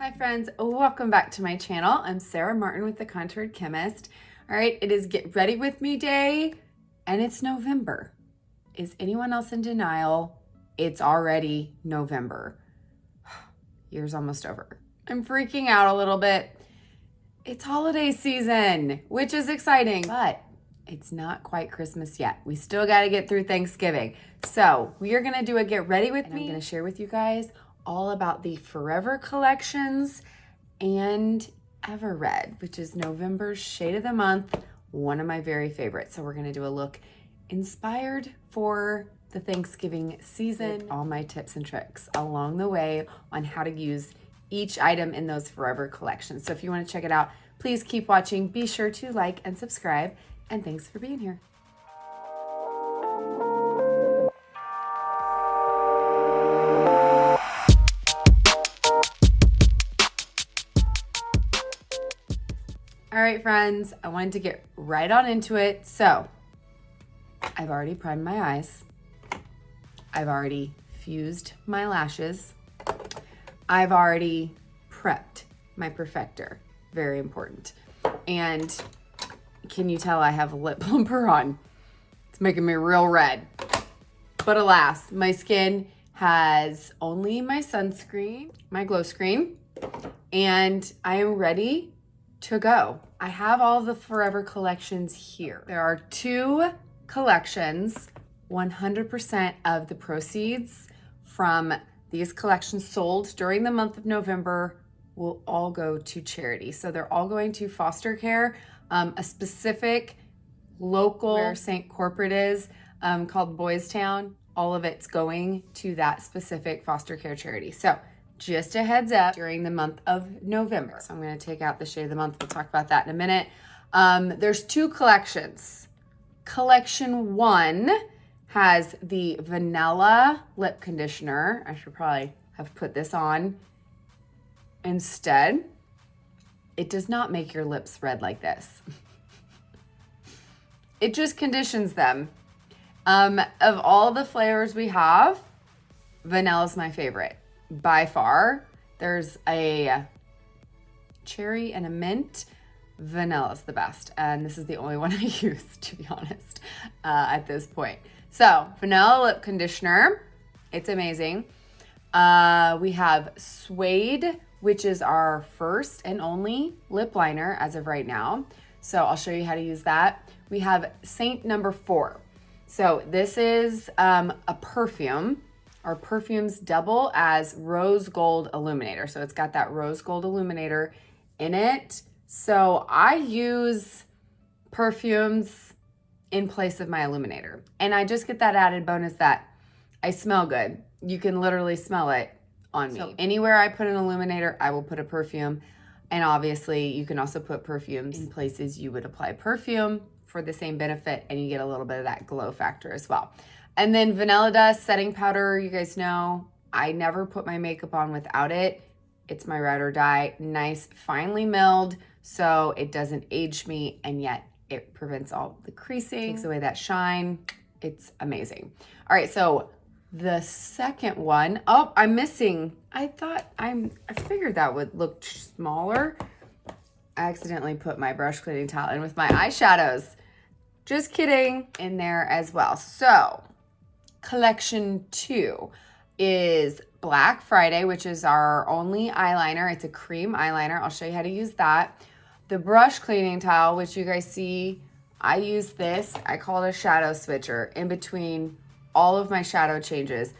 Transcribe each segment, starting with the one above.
Hi friends, welcome back to my channel. I'm Sarah Martin with The Contoured Chemist. All right, it is Get Ready With Me Day and it's November. Is anyone else in denial? It's already November. Year's almost over. I'm freaking out a little bit. It's holiday season, which is exciting, but it's not quite Christmas yet. We still got to get through Thanksgiving. So we are going to do a Get Ready With Me. I'm going to share with you guys all about the Forever collections and Ever Red, which is November's shade of the month, one of my very favorites. So we're going to do a look inspired for the Thanksgiving season. All my tips and tricks along the way on how to use each item in those Forever collections. So if you want to check it out, please keep watching. Be sure to like and subscribe, and thanks for being here. All right, friends, I wanted to get right on into it. So I've already primed my eyes. I've already fused my lashes. I've already prepped my perfector. Very important. And can you tell I have a lip plumper on? It's making me real red. But alas, my skin has only my sunscreen, my glow screen, and I am ready to go. I have all the Forever collections here. There are 2 collections. 100% of the proceeds from these collections sold during the month of November will all go to charity. So they're all going to foster care, a specific local where St. Corporate is called Boys Town. All of it's going to that specific foster care charity. So just a heads up, during the month of November. So I'm going to take out the shade of the month. We'll talk about that in a minute. There's 2 collections. Collection 1 has the vanilla lip conditioner. I should probably have put this on instead. It does not make your lips red like this. It just conditions them. Of all the flavors we have, vanilla is my favorite. By far. There's a cherry and a mint. Vanilla is the best, and this is the only one I use, to be honest, at this point. So vanilla lip conditioner, it's amazing. We have Suede, which is our first and only lip liner as of right now. So I'll show you how to use that. We have Seint #4. So this is a perfume. Our perfumes double as rose gold illuminator. So it's got that rose gold illuminator in it. So I use perfumes in place of my illuminator. And I just get that added bonus that I smell good. You can literally smell it on me. So anywhere I put an illuminator, I will put a perfume. And obviously you can also put perfumes in places you would apply perfume for the same benefit, and you get a little bit of that glow factor as well. And then Vanilla Dust setting powder, you guys know, I never put my makeup on without it. It's my ride or die, nice, finely milled, so it doesn't age me, and yet it prevents all the creasing, takes away that shine. It's amazing. All right, so the second one, oh, I'm missing. I figured that would look smaller. I accidentally put my brush cleaning towel in with my eyeshadows. Just kidding, in there as well. So collection 2 is Black Friday, which is our only eyeliner. It's a cream eyeliner. I'll show you how to use that. The brush cleaning towel, which you guys see, I use this. I call it a shadow switcher in between all of my shadow changes.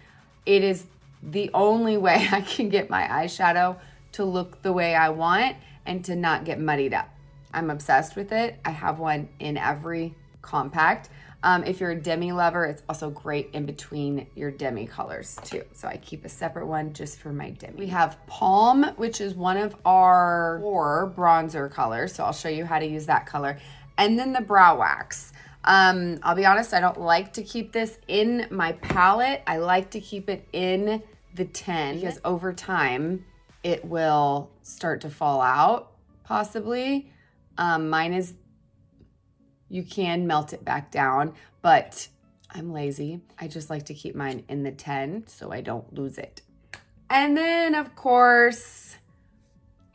It is the only way I can get my eyeshadow to look the way I want and to not get muddied up. I'm obsessed with it. I have one in every compact. If you're a Demi lover, it's also great in between your Demi colors too. So I keep a separate one just for my Demi. We have Palm, which is one of our 4 bronzer colors. So I'll show you how to use that color. And then the Brow Wax. I'll be honest, I don't like to keep this in my palette. I like to keep it in the 10 because over time it will start to fall out, possibly. Mine is, you can melt it back down, but I'm lazy. I just like to keep mine in the 10 so I don't lose it. And then, of course,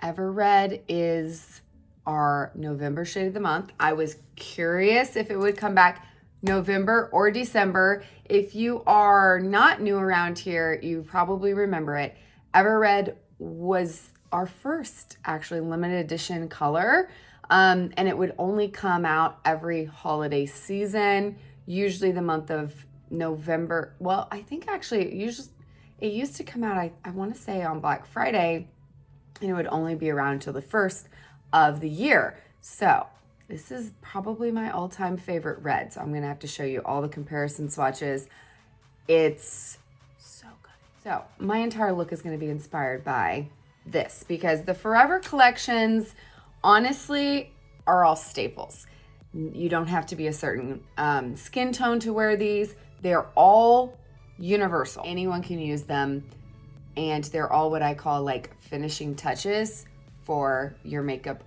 Ever Red is our November shade of the month. I was curious if it would come back November or December. If you are not new around here, you probably remember it. Ever Red was our first actually limited edition color, and it would only come out every holiday season, usually the month of November. Well, I think actually it used to come out, I want to say on Black Friday, and it would only be around until the first of the year. So this is probably my all-time favorite red. So I'm gonna have to show you all the comparison swatches. It's so good. So my entire look is gonna be inspired by this because the Forever collections, honestly, are all staples. You don't have to be a certain skin tone to wear these. They're all universal. Anyone can use them. And they're all what I call like finishing touches for your makeup.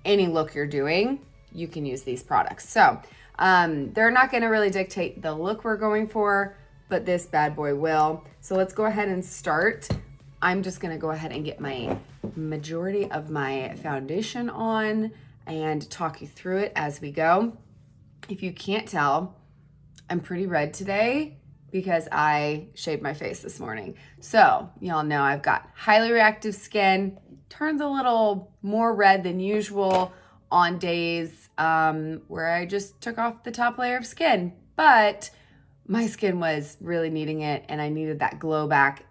Any look you're doing, you can use these products. So they're not gonna really dictate the look we're going for, but this bad boy will. So let's go ahead and start. I'm just gonna go ahead and get my majority of my foundation on and talk you through it as we go. If you can't tell, I'm pretty red today because I shaved my face this morning. So y'all know I've got highly reactive skin, turns a little more red than usual on days where I just took off the top layer of skin, but my skin was really needing it and I needed that glow back,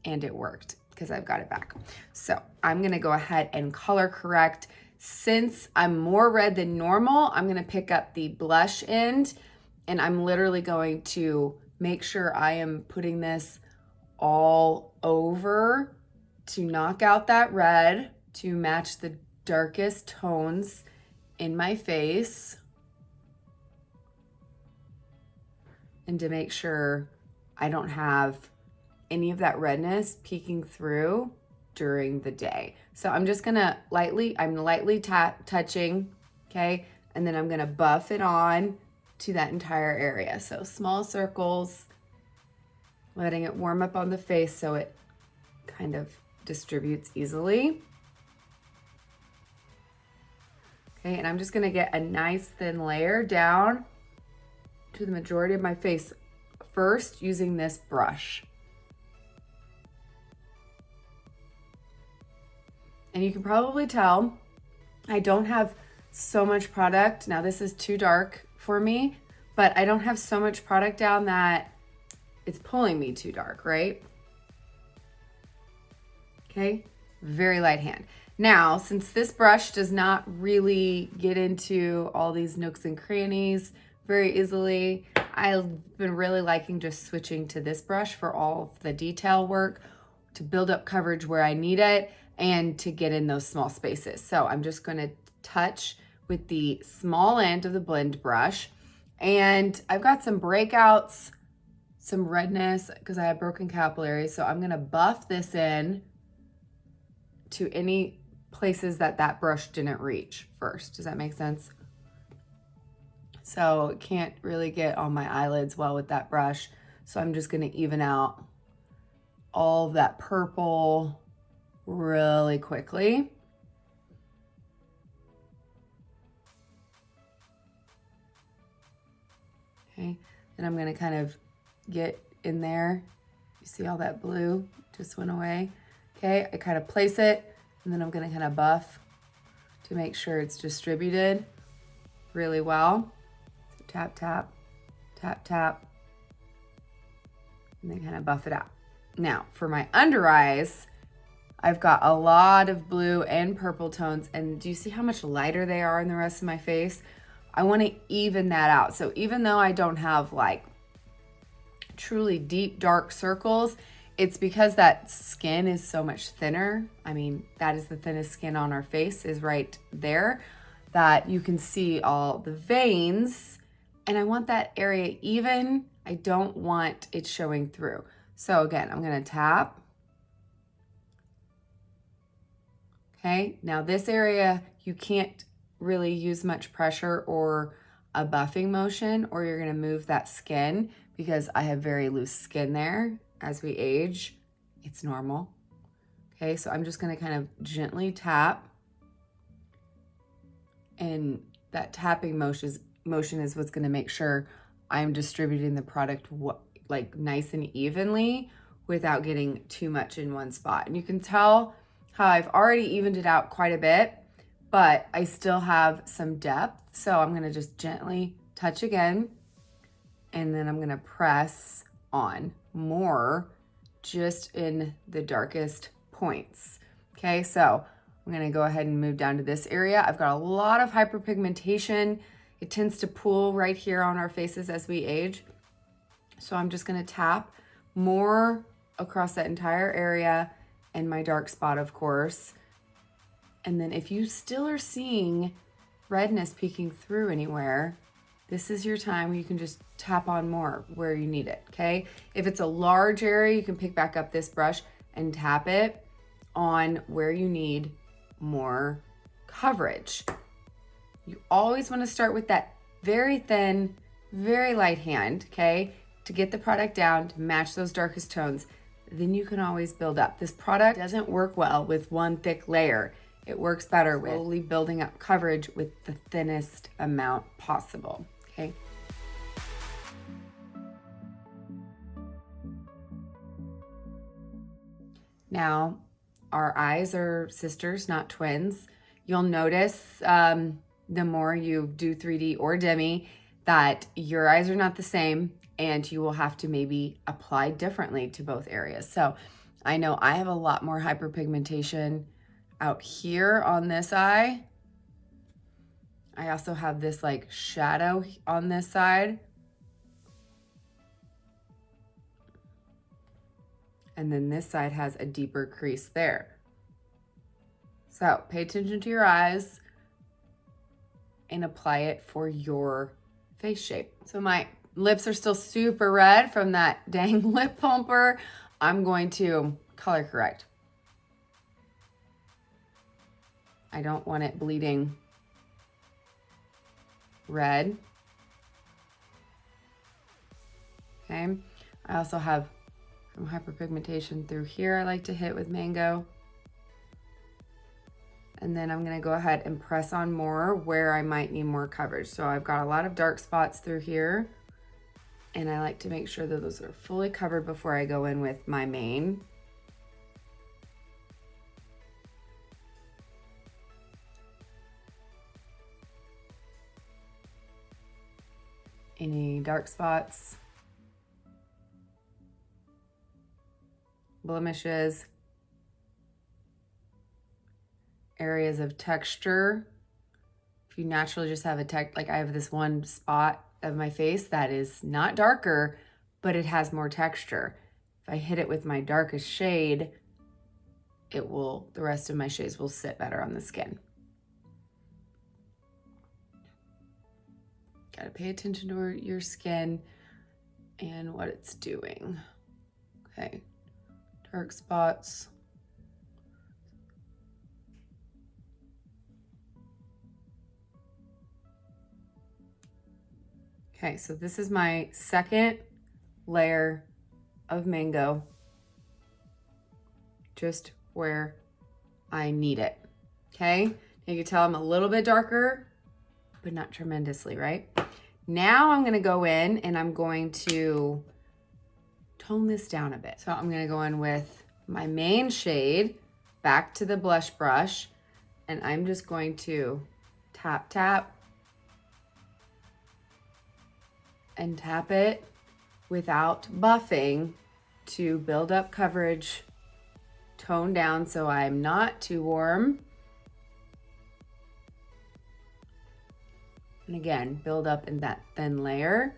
and it worked because I've got it back. So I'm gonna go ahead and color correct. Since I'm more red than normal, I'm gonna pick up the blush end, and I'm literally going to make sure I am putting this all over to knock out that red to match the darkest tones in my face and to make sure I don't have any of that redness peeking through during the day. So I'm just gonna lightly touching, okay? And then I'm gonna buff it on to that entire area. So small circles, letting it warm up on the face so it kind of distributes easily. Okay, and I'm just gonna get a nice thin layer down to the majority of my face first using this brush. And you can probably tell I don't have so much product. Now this is too dark for me, but I don't have so much product down that it's pulling me too dark, right? Okay, very light hand. Now, since this brush does not really get into all these nooks and crannies very easily, I've been really liking just switching to this brush for all of the detail work to build up coverage where I need it and to get in those small spaces. So I'm just gonna touch with the small end of the blend brush. And I've got some breakouts, some redness because I have broken capillaries. So I'm gonna buff this in to any places that that brush didn't reach first. Does that make sense? So it can't really get on my eyelids well with that brush. So I'm just gonna even out all of that purple really quickly. Okay, then I'm gonna kind of get in there. You see all that blue just went away. Okay, I kind of place it and then I'm gonna kind of buff to make sure it's distributed really well. So tap, tap, tap, tap, and then kind of buff it out. Now for my under eyes, I've got a lot of blue and purple tones, and do you see how much lighter they are in the rest of my face? I want to even that out. So even though I don't have like truly deep dark circles, it's because that skin is so much thinner. I mean, that is the thinnest skin on our face, is right there, that you can see all the veins, and I want that area even. I don't want it showing through. So again, I'm gonna tap. Okay, now this area, you can't really use much pressure or a buffing motion, or you're gonna move that skin because I have very loose skin there. As we age, it's normal. Okay, so I'm just gonna kind of gently tap, and that tapping motion is what's gonna make sure I'm distributing the product like nice and evenly without getting too much in one spot. And you can tell how I've already evened it out quite a bit, but I still have some depth. So I'm gonna just gently touch again, and then I'm gonna press on more just in the darkest points. Okay, so I'm gonna go ahead and move down to this area. I've got a lot of hyperpigmentation. It tends to pool right here on our faces as we age. So I'm just gonna tap more across that entire area and my dark spot, of course. And then if you still are seeing redness peeking through anywhere, this is your time where you can just tap on more where you need it, okay? If it's a large area, you can pick back up this brush and tap it on where you need more coverage. You always want to start with that very thin, very light hand, okay? To get the product down, to match those darkest tones. Then you can always build up. This product doesn't work well with one thick layer. It works better with slowly building up coverage with the thinnest amount possible, okay? Now, our eyes are sisters, not twins. You'll notice the more you do 3D or Demi that your eyes are not the same, and you will have to maybe apply differently to both areas. So I know I have a lot more hyperpigmentation out here on this eye. I also have this like shadow on this side. And then this side has a deeper crease there. So pay attention to your eyes and apply it for your face shape. So my lips are still super red from that dang lip pumper. I'm going to color correct. I don't want it bleeding red. Okay, I also have some hyperpigmentation through here I like to hit with Mango. And then I'm gonna go ahead and press on more where I might need more coverage. So I've got a lot of dark spots through here, and I like to make sure that those are fully covered before I go in with my main. Any dark spots, blemishes, areas of texture. If you naturally just have like I have this one spot of my face that is not darker, but it has more texture. If I hit it with my darkest shade, the rest of my shades will sit better on the skin. Gotta pay attention to your skin and what it's doing. Okay, dark spots. Okay, so this is my second layer of Mango, just where I need it, okay? You can tell I'm a little bit darker, but not tremendously, right? Now I'm gonna go in and I'm going to tone this down a bit. So I'm gonna go in with my main shade, back to the blush brush, and I'm just going to tap, tap, and tap it without buffing to build up coverage, tone down so I'm not too warm. And again, build up in that thin layer.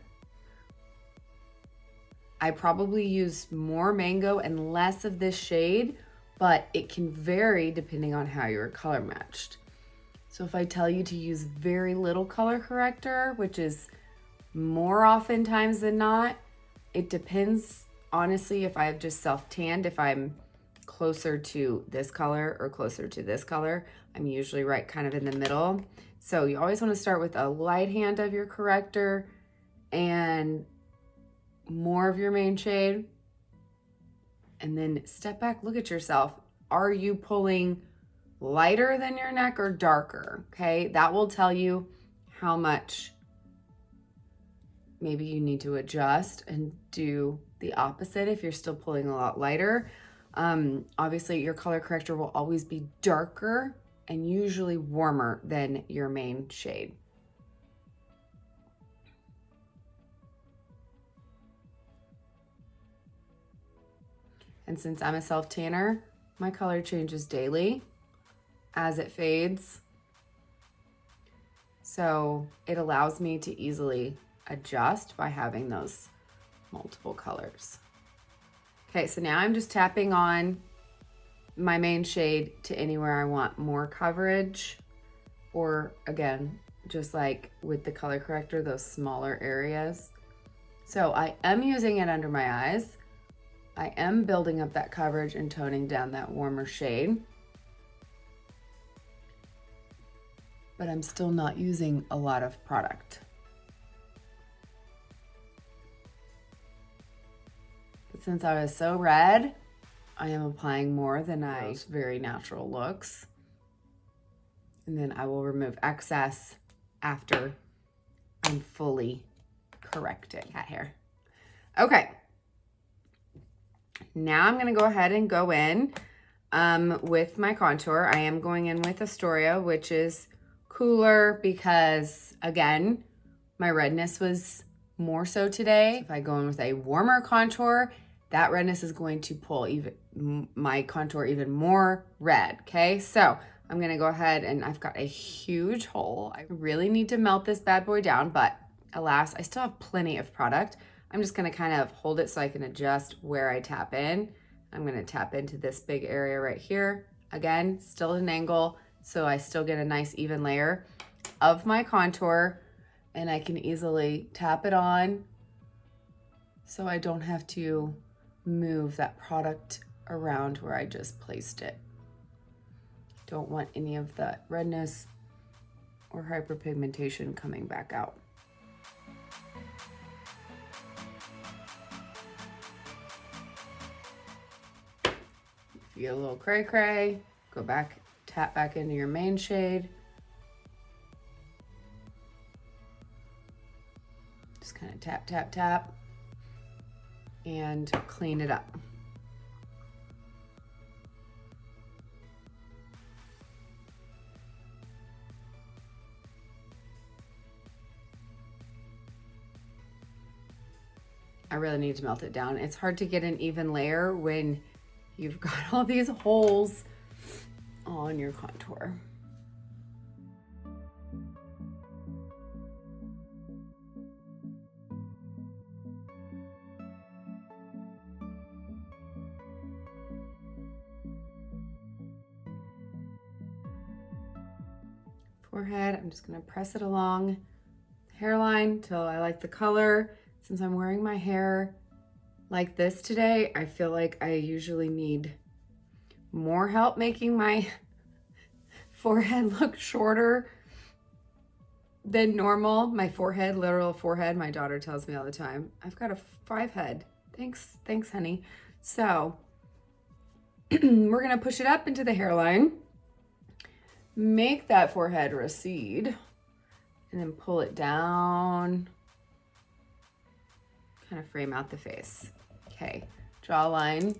I probably use more Mango and less of this shade, but it can vary depending on how you're color matched. So if I tell you to use very little color corrector, which is more oftentimes than not, it depends, honestly, if I've just self-tanned, if I'm closer to this color or closer to this color. I'm usually right kind of in the middle. So you always want to start with a light hand of your corrector and more of your main shade. And then step back, look at yourself. are you pulling lighter than your neck or darker? Okay, that will tell you how much maybe you need to adjust and do the opposite if you're still pulling a lot lighter. Obviously, your color corrector will always be darker and usually warmer than your main shade. And since I'm a self-tanner, my color changes daily as it fades. So it allows me to easily adjust by having those multiple colors. Okay, so now I'm just tapping on my main shade to anywhere I want more coverage, or again, just like with the color corrector, those smaller areas. So I am using it under my eyes. I am building up that coverage and toning down that warmer shade. But I'm still not using a lot of product. But since I was so red, I am applying more than very natural looks. And then I will remove excess after I'm fully corrected. Cat hair. Okay. Now I'm gonna go ahead and go in with my contour. I am going in with Astoria, which is cooler because, again, my redness was more so today. If I go in with a warmer contour, that redness is going to pull my contour even more red, okay? So I'm gonna go ahead, and I've got a huge hole. I really need to melt this bad boy down, but alas, I still have plenty of product. I'm just gonna kind of hold it so I can adjust where I tap in. I'm gonna tap into this big area right here. Again, still at an angle, so I still get a nice even layer of my contour, and I can easily tap it on so I don't have to move that product around where I just placed it. Don't want any of the redness or hyperpigmentation coming back out. If you get a little cray cray, go back, tap back into your main shade. Just kind of tap, tap, tap, and clean it up. I really need to melt it down. It's hard to get an even layer when you've got all these holes on your contour. Forehead, I'm just gonna press it along hairline till I like the color. Since I'm wearing my hair like this today, I feel like I usually need more help making my forehead look shorter than normal. My forehead, literal forehead, my daughter tells me all the time, I've got a 5 head. Thanks, honey. So we're gonna push it up into the hairline, make that forehead recede, and then pull it down, kind of frame out the face. Okay, jawline.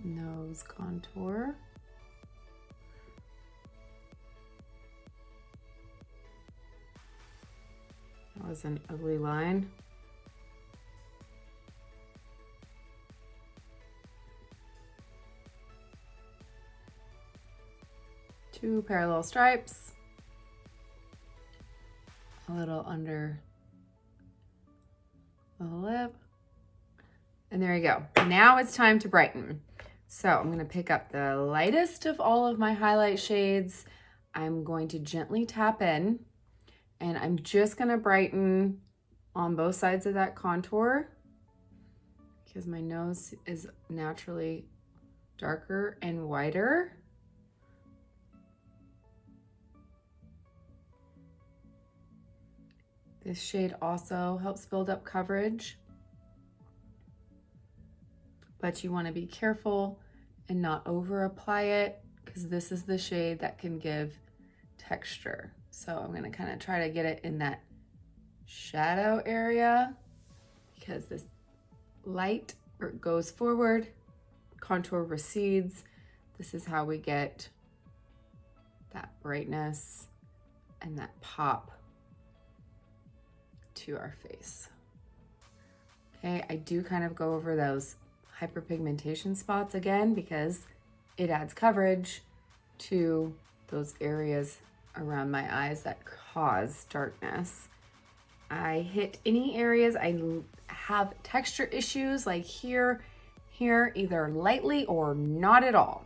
Nose contour. That was an ugly line. Two parallel stripes, a little under the lip, and there you go. Now it's time to brighten. So I'm gonna pick up the lightest of all of my highlight shades. I'm going to gently tap in, and I'm just gonna brighten on both sides of that contour because my nose is naturally darker and wider. This shade also helps build up coverage, but you want to be careful and not over apply it, because this is the shade that can give texture. So I'm going to kind of try to get it in that shadow area, because this light goes forward, contour recedes. This is how we get that brightness and that pop to our face. Okay, I do kind of go over those hyperpigmentation spots again because it adds coverage to those areas around my eyes that cause darkness. I hit any areas I have texture issues, like here, either lightly or not at all.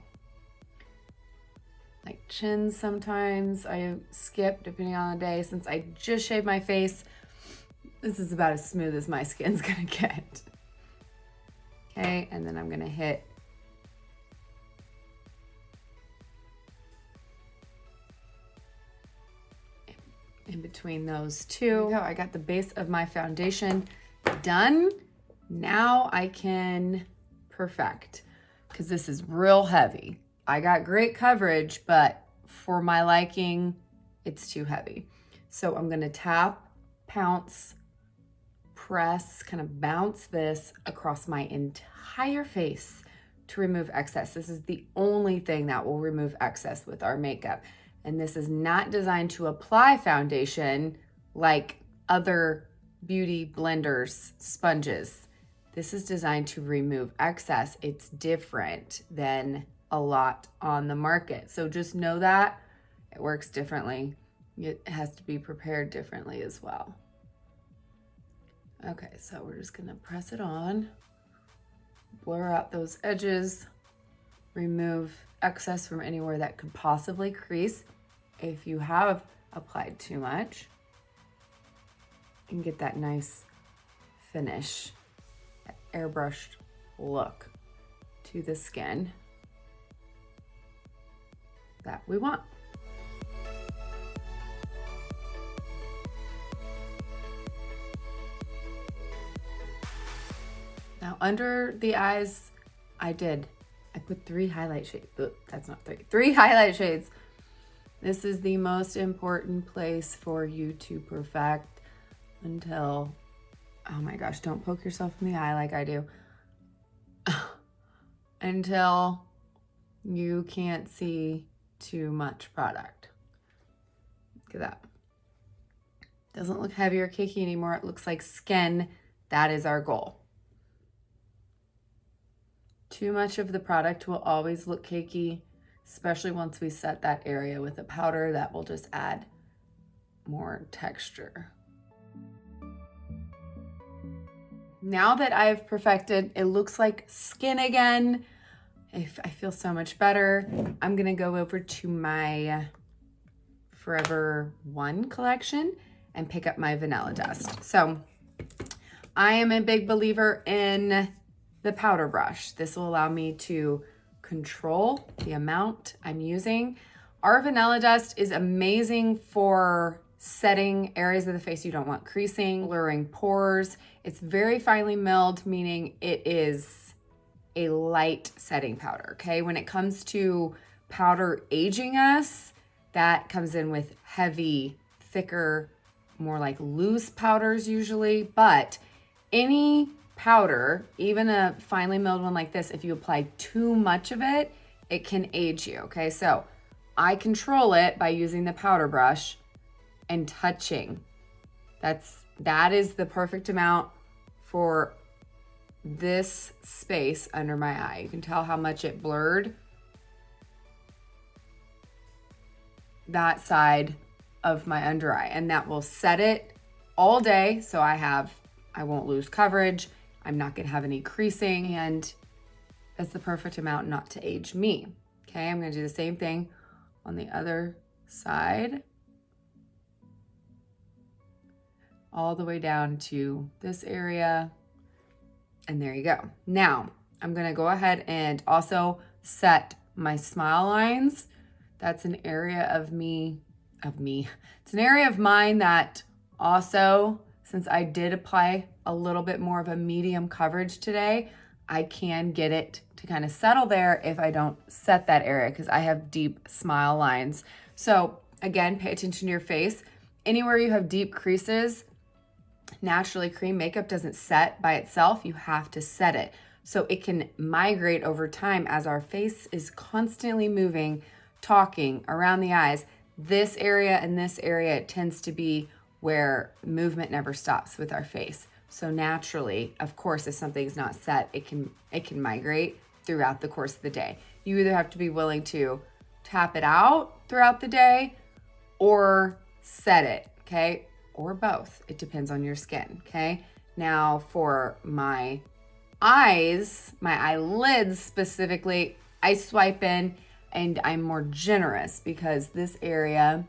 Like chins sometimes I skip depending on the day. Since I just shaved my face, this is about as smooth as my skin's gonna get. Okay, and then I'm gonna hit in between those two. I got the base of my foundation done. Now I can perfect, because this is real heavy. I got great coverage, but for my liking, it's too heavy. So I'm gonna tap, pounce, press, kind of bounce this across my entire face to remove excess. This is the only thing that will remove excess with our makeup. And this is not designed to apply foundation like other beauty blenders, sponges. This is designed to remove excess. It's different than a lot on the market. So just know that it works differently. It has to be prepared differently as well. Okay, so we're just gonna press it on, blur out those edges, remove excess from anywhere that could possibly crease. If you have applied too much, you can get that nice finish, that airbrushed look to the skin that we want. Now under the eyes, I put 3 highlight shades. That's not 3. 3 highlight shades. This is the most important place for you to perfect until, oh my gosh, don't poke yourself in the eye like I do. Until you can't see too much product. Look at that. Doesn't look heavy or cakey anymore. It looks like skin. That is our goal. Too much of the product will always look cakey, especially once we set that area with a powder that will just add more texture. Now that I've perfected, it looks like skin again. I feel so much better. I'm gonna go over to my Forever One collection and pick up my Vanilla Dust. So I am a big believer in the powder brush. This will allow me to control the amount I'm using. Our Vanilla Dust is amazing for setting areas of the face you don't want creasing, blurring pores. It's very finely milled, meaning it is a light setting powder, okay? When it comes to powder aging us, that comes in with heavy, thicker, more like loose powders usually, but any powder, even a finely milled one like this, if you apply too much of it, it can age you, okay? So I control it by using the powder brush and touching. That is the perfect amount for this space under my eye. You can tell how much it blurred that side of my under eye, and that will set it all day. So I won't lose coverage. I'm not gonna have any creasing, and that's the perfect amount not to age me. Okay, I'm gonna do the same thing on the other side, all the way down to this area. And there you go. Now, I'm gonna go ahead and also set my smile lines. That's an area of me. It's an area of mine that Also, since I did apply a little bit more of a medium coverage today, I can get it to kind of settle there if I don't set that area, because I have deep smile lines. So again, pay attention to your face. Anywhere you have deep creases, naturally cream makeup doesn't set by itself. You have to set it. So it can migrate over time as our face is constantly moving, talking around the eyes. This area and this area, it tends to be where movement never stops with our face. So naturally, of course, if something's not set, it can migrate throughout the course of the day. You either have to be willing to tap it out throughout the day or set it, okay? Or both. It depends on your skin, okay? Now for my eyes, my eyelids specifically, I swipe in and I'm more generous because this area,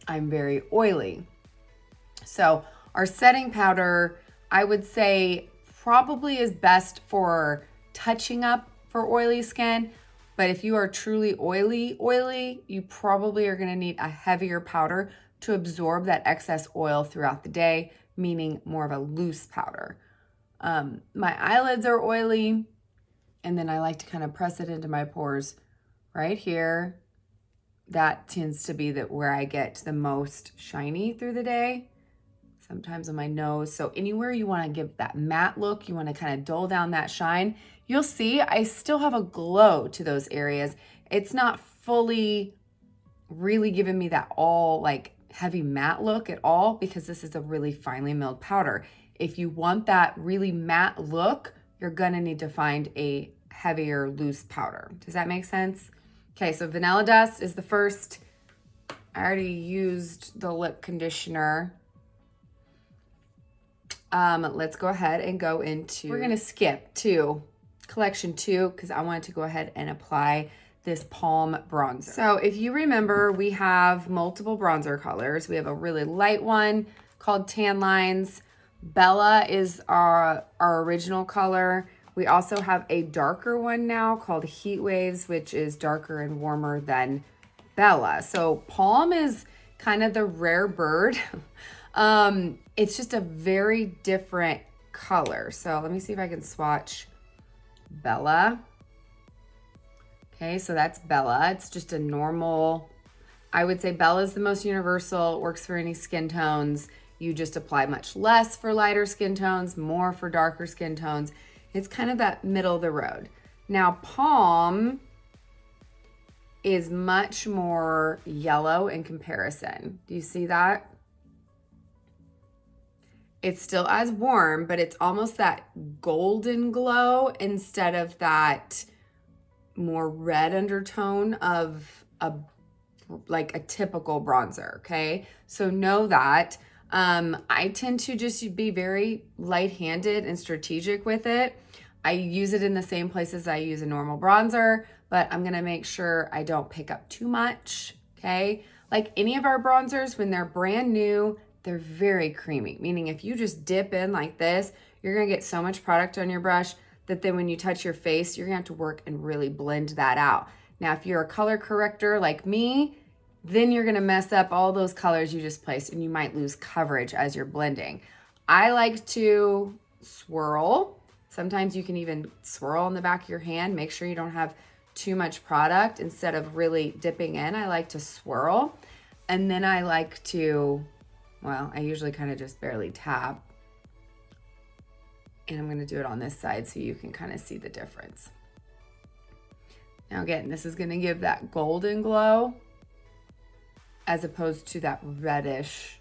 I'm very oily. So our setting powder, I would say probably is best for touching up for oily skin. But if you are truly oily, you probably are gonna need a heavier powder to absorb that excess oil throughout the day, meaning more of a loose powder. My eyelids are oily, and then I like to kind of press it into my pores right here. That tends to be where I get the most shiny through the day. Sometimes on my nose. So anywhere you want to give that matte look, you want to kind of dull down that shine, you'll see I still have a glow to those areas. It's not fully really giving me that all like heavy matte look at all because this is a really finely milled powder. If you want that really matte look, you're gonna need to find a heavier loose powder. Does that make sense? Okay, so Vanilla Dust is the first. I already used the lip conditioner. Let's go ahead and go into, we're gonna skip to collection 2 because I wanted to go ahead and apply this Palm bronzer. So if you remember, we have multiple bronzer colors. We have a really light one called Tan Lines. Bella is our original color. We also have a darker one now called Heat Waves, which is darker and warmer than Bella. So Palm is kind of the rare bird. It's just a very different color. So let me see if I can swatch Bella. Okay, so that's Bella. It's just a normal, I would say Bella is the most universal, works for any skin tones. You just apply much less for lighter skin tones, more for darker skin tones. It's kind of that middle of the road. Now, Palm is much more yellow in comparison. Do you see that? It's still as warm, but it's almost that golden glow instead of that more red undertone of like a typical bronzer, okay? So know that. I tend to just be very light-handed and strategic with it. I use it in the same places I use a normal bronzer, but I'm gonna make sure I don't pick up too much, okay? Like any of our bronzers, when they're brand new, they're very creamy, meaning if you just dip in like this, you're gonna get so much product on your brush that then when you touch your face, you're gonna have to work and really blend that out. Now, if you're a color corrector like me, then you're gonna mess up all those colors you just placed and you might lose coverage as you're blending. I like to swirl. Sometimes you can even swirl on the back of your hand. Make sure you don't have too much product. Instead of really dipping in, I like to swirl. And then I like to, well, I usually kind of just barely tap. And I'm gonna do it on this side so you can kind of see the difference. Now again, this is gonna give that golden glow as opposed to that reddish,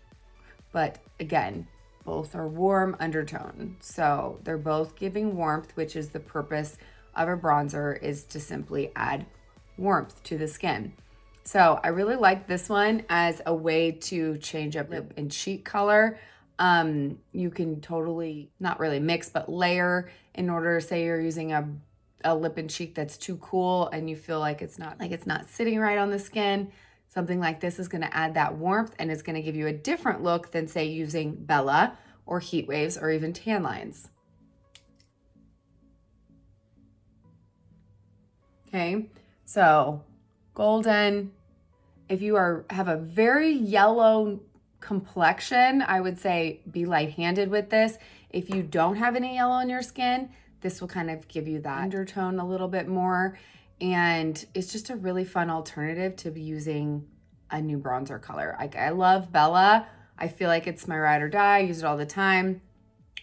but again, both are warm undertone. So they're both giving warmth, which is the purpose of a bronzer, is to simply add warmth to the skin. So I really like this one as a way to change up lip and cheek color. You can totally, not really mix, but layer in order, say you're using a lip and cheek that's too cool and you feel like it's not sitting right on the skin. Something like this is gonna add that warmth and it's gonna give you a different look than say using Bella or Heat Waves or even Tan Lines. Okay, so golden. If you have a very yellow complexion, I would say be light-handed with this. If you don't have any yellow in your skin, this will kind of give you that undertone a little bit more. And it's just a really fun alternative to be using a new bronzer color. I love Bella. I feel like it's my ride or die. I use it all the time.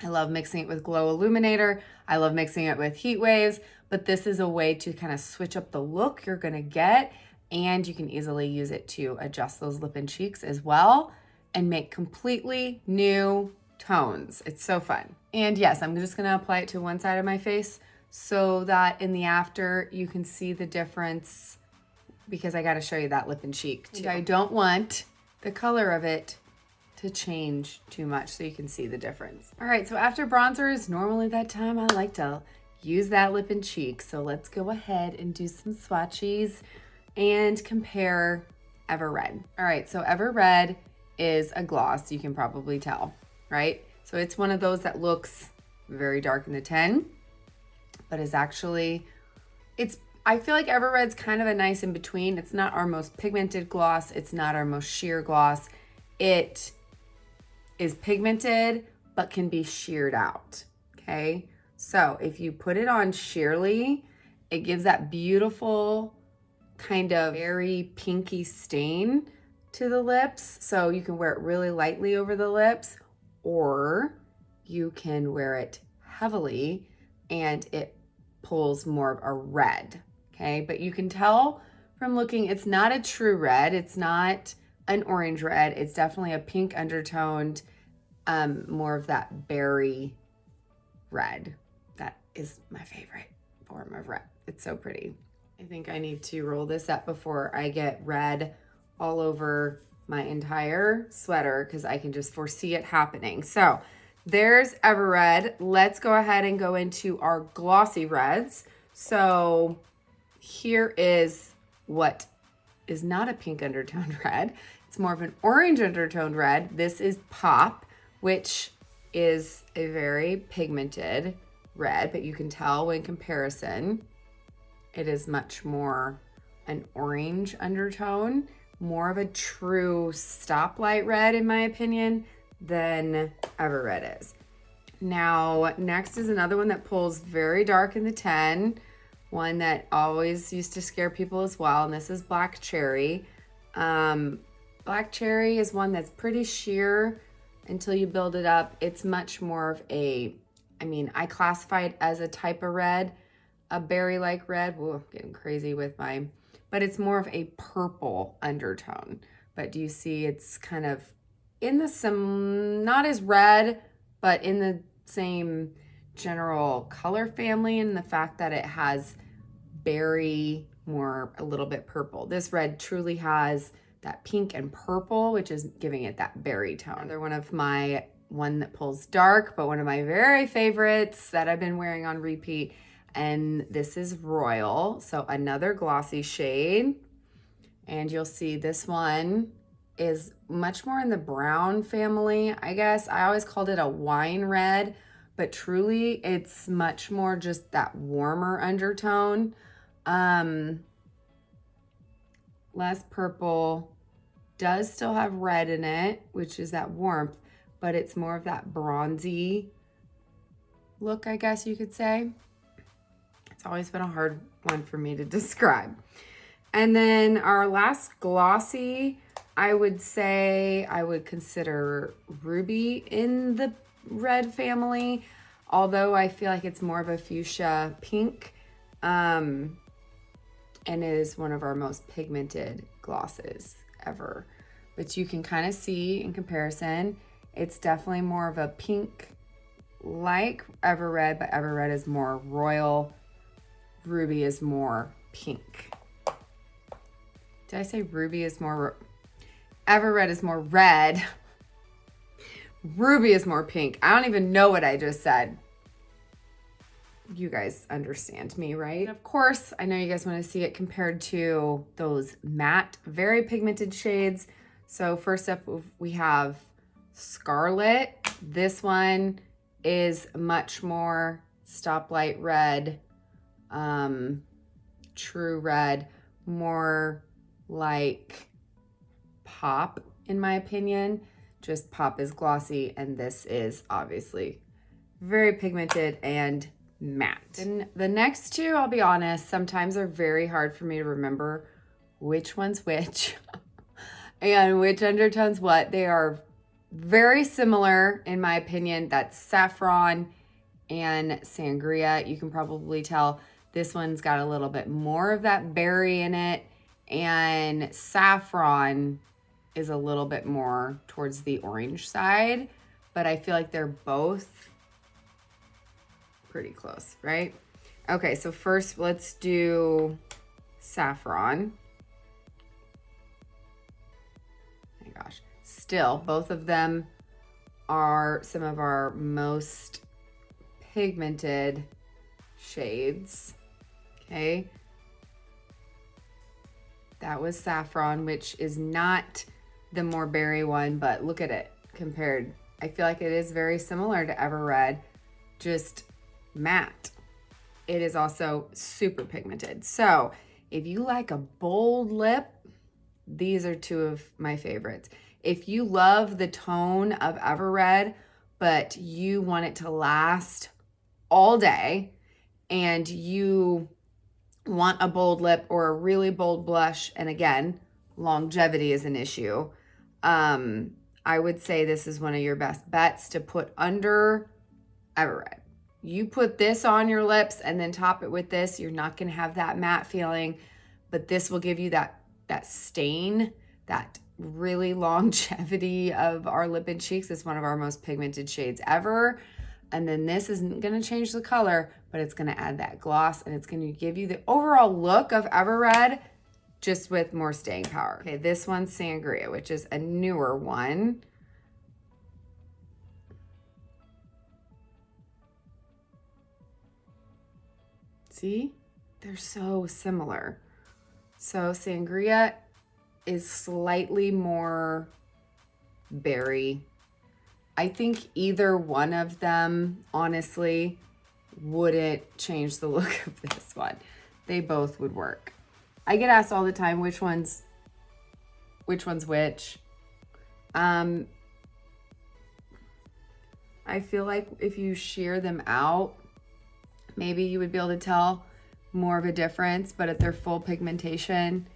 I love mixing it with Glow Illuminator. I love mixing it with Heat Waves, but this is a way to kind of switch up the look you're gonna get, and you can easily use it to adjust those lip and cheeks as well and make completely new tones. It's so fun. And yes, I'm just gonna apply it to one side of my face so that in the after you can see the difference, because I gotta show you that lip and cheek too. I don't want the color of it to change too much so you can see the difference. All right, so after bronzer is normally that time I like to use that lip and cheek. So let's go ahead and do some swatches and compare Ever Red. All right, so Ever Red is a gloss, you can probably tell, right? So it's one of those that looks very dark in the 10, but is actually, I feel like Ever Red's kind of a nice in between. It's not our most pigmented gloss. It's not our most sheer gloss. It is pigmented, but can be sheared out, okay? So if you put it on sheerly, it gives that beautiful kind of very pinky stain to the lips. So you can wear it really lightly over the lips, or you can wear it heavily and it pulls more of a red, okay? But you can tell from looking, it's not a true red. It's not an orange red. It's definitely a pink undertoned, more of that berry red. That is my favorite form of red. It's so pretty. I think I need to roll this up before I get red all over my entire sweater, because I can just foresee it happening. So there's Ever Red. Let's go ahead and go into our glossy reds. So here is what is not a pink undertoned red. It's more of an orange undertoned red. This is Pop, which is a very pigmented red, but you can tell in comparison, it is much more an orange undertone, more of a true stoplight red, in my opinion, than Ever Red is. Now, next is another one that pulls very dark in the 10, one that always used to scare people as well, and this is Black Cherry. Black Cherry is one that's pretty sheer until you build it up. It's much more of a, I classify it as a type of red, a berry-like red. Whoa, getting crazy with mine. But it's more of a purple undertone. But do you see it's kind of in the not as red, but in the same general color family, and the fact that it has berry, more a little bit purple. This red truly has that pink and purple, which is giving it that berry tone. Another one that pulls dark, but one of my very favorites that I've been wearing on repeat, and this is Royal. So another glossy shade, and you'll see this one is much more in the brown family, I guess. I always called it a wine red, but truly it's much more just that warmer undertone. Less purple, does still have red in it, which is that warmth, but it's more of that bronzy look, I guess you could say. It's always been a hard one for me to describe. And then our last glossy, I would say I would consider Ruby in the red family, although I feel like it's more of a fuchsia pink, and it is one of our most pigmented glosses ever. But you can kind of see in comparison, it's definitely more of a pink like Ever Red, but Ever Red is more royal. Ruby is more pink. Did I say Ruby is more, Ever Red is more red. Ruby is more pink. I don't even know what I just said. You guys understand me, right? And of course, I know you guys want to see it compared to those matte, very pigmented shades. So first up, we have Scarlet. This one is much more stoplight red, true red, more like Pop, in my opinion. just Pop is glossy, and this is obviously very pigmented and matte. And the next two, I'll be honest, sometimes are very hard for me to remember which one's which and which undertone's what. They are very similar, in my opinion. That's Saffron and Sangria. You can probably tell this one's got a little bit more of that berry in it, and Saffron is a little bit more towards the orange side, but I feel like they're both pretty close, right? Okay, so first let's do Saffron. Oh my gosh, still, both of them are some of our most pigmented shades. Okay, that was Saffron, which is not the more berry one, but look at it compared. I feel like it is very similar to Ever Red, just matte. It is also super pigmented. So if you like a bold lip, these are two of my favorites. If you love the tone of Ever Red, but you want it to last all day, and you want a bold lip or a really bold blush, and again, longevity is an issue, I would say this is one of your best bets to put under Ever Red. You put this on your lips and then top it with this, you're not going to have that matte feeling, but this will give you that stain, that really longevity of our lip and cheeks. It's one of our most pigmented shades ever. And then this isn't going to change the color, but it's going to add that gloss, and it's going to give you the overall look of Ever Red, just with more staying power. Okay, this one's Sangria, which is a newer one. See, they're so similar. So Sangria is slightly more berry. I think either one of them, honestly, wouldn't change the look of this one. They both would work. I get asked all the time which one's which. I feel like if you shear them out, maybe you would be able to tell more of a difference, but at their full pigmentation,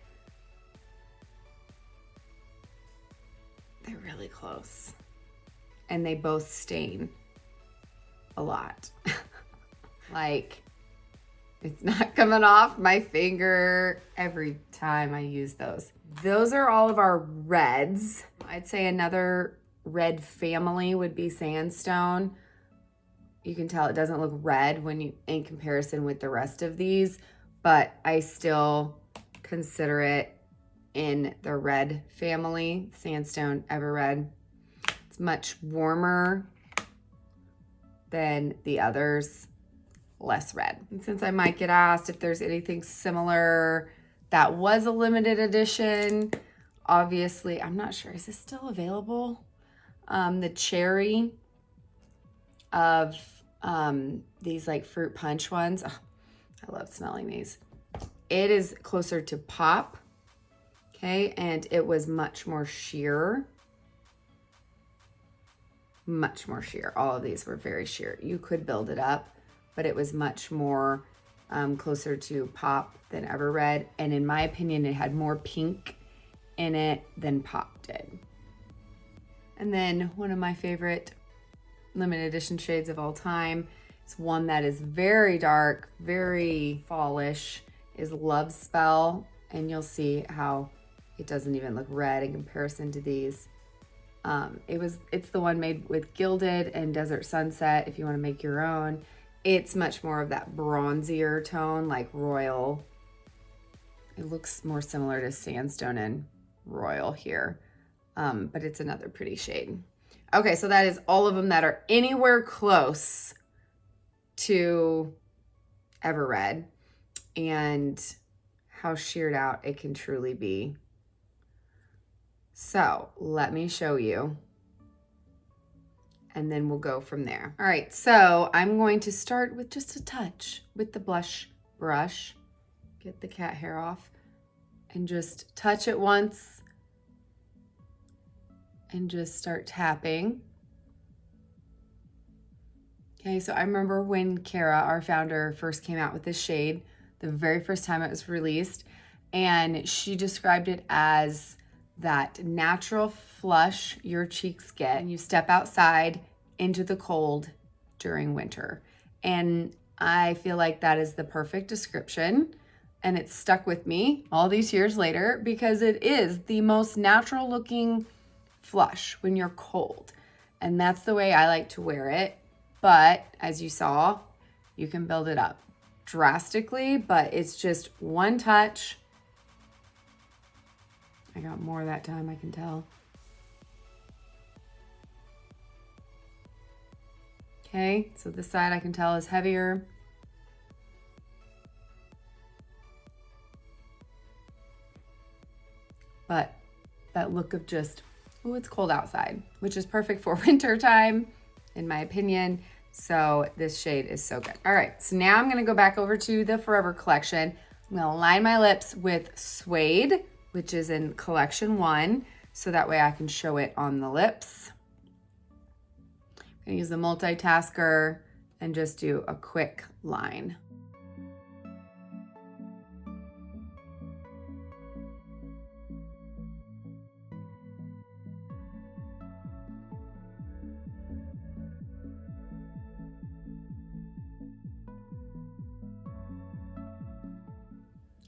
they're really close. And they both stain a lot. Like, it's not coming off my finger every time I use those. Those are all of our reds. I'd say another red family would be Sandstone. You can tell it doesn't look red when you in comparison with the rest of these, but I still consider it in the red family. Sandstone, Ever Red. It's much warmer than the others, less red. And since I might get asked if there's anything similar that was a limited edition, obviously, I'm not sure, is this still available? The cherry of these like fruit punch ones. Oh, I love smelling these. It is closer to Pop, okay, and it was much more sheer. Much more sheer. All of these were very sheer. You could build it up, but it was much more closer to Pop than Ever Red. And in my opinion, it had more pink in it than Pop did. And then one of my favorite limited edition shades of all time, it's one that is very dark, very fallish, is Love Spell. And you'll see how it doesn't even look red in comparison to these. It's the one made with Gilded and Desert Sunset if you want to make your own. It's much more of that bronzier tone, like Royal. It looks more similar to Sandstone and Royal here, but it's another pretty shade. Okay, so that is all of them that are anywhere close to Ever Red, and how sheared out it can truly be. So let me show you, and then we'll go from there. All right, so I'm going to start with just a touch with the blush brush. Get the cat hair off and just touch it once and just start tapping. Okay, so I remember when Kara, our founder, first came out with this shade, the very first time it was released, and she described it as that natural flush your cheeks get when you step outside into the cold during winter. And I feel like that is the perfect description, and it's stuck with me all these years later because it is the most natural looking flush when you're cold. And that's the way I like to wear it. But as you saw, you can build it up drastically, but it's just one touch. I got more that time, I can tell. Okay, so this side I can tell is heavier. But that look of just, oh, it's cold outside, which is perfect for winter time, in my opinion. So this shade is so good. All right, so now I'm gonna go back over to the Forever collection. I'm gonna line my lips with Suede, which is in collection 1, so that way I can show it on the lips. I'm gonna use the multitasker and just do a quick line.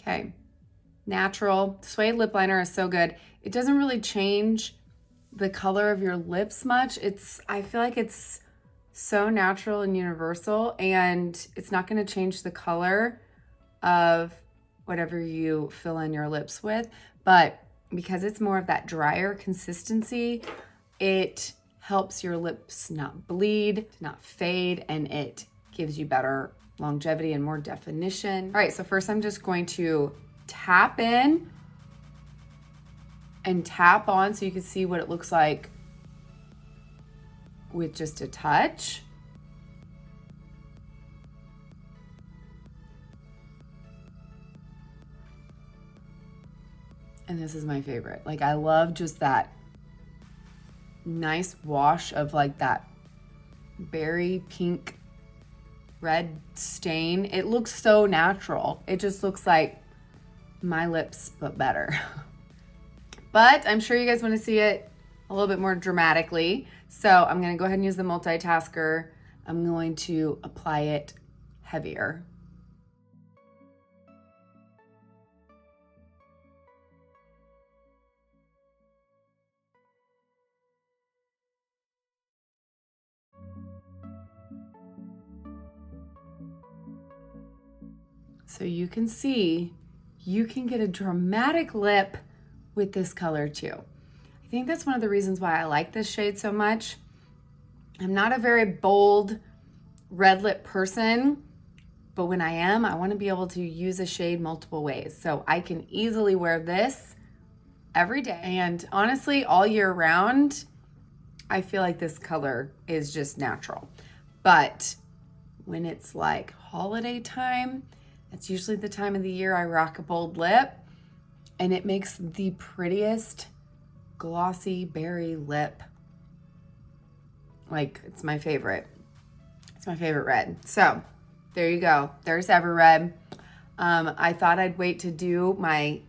Okay, natural Suede lip liner is so good. It doesn't really change the color of your lips much. I feel like it's so natural and universal, and it's not gonna change the color of whatever you fill in your lips with, but because it's more of that drier consistency, it helps your lips not bleed, not fade, and it gives you better longevity and more definition. All right, so first I'm just going to tap in and tap on so you can see what it looks like with just a touch. And this is my favorite. Like, I love just that nice wash of like that berry pink red stain. It looks so natural. It just looks like my lips, but better. But I'm sure you guys want to see it a little bit more dramatically. So I'm going to go ahead and use the multitasker. I'm going to apply it heavier. So you can see, you can get a dramatic lip with this color too. I think that's one of the reasons why I like this shade so much. I'm not a very bold red lip person, but when I am, I want to be able to use a shade multiple ways. So I can easily wear this every day. And honestly, all year round, I feel like this color is just natural. But when it's like holiday time, that's usually the time of the year I rock a bold lip, and it makes the prettiest glossy berry lip. Like, it's my favorite. It's my favorite red. So there you go. There's Ever Red. I thought I'd wait to do my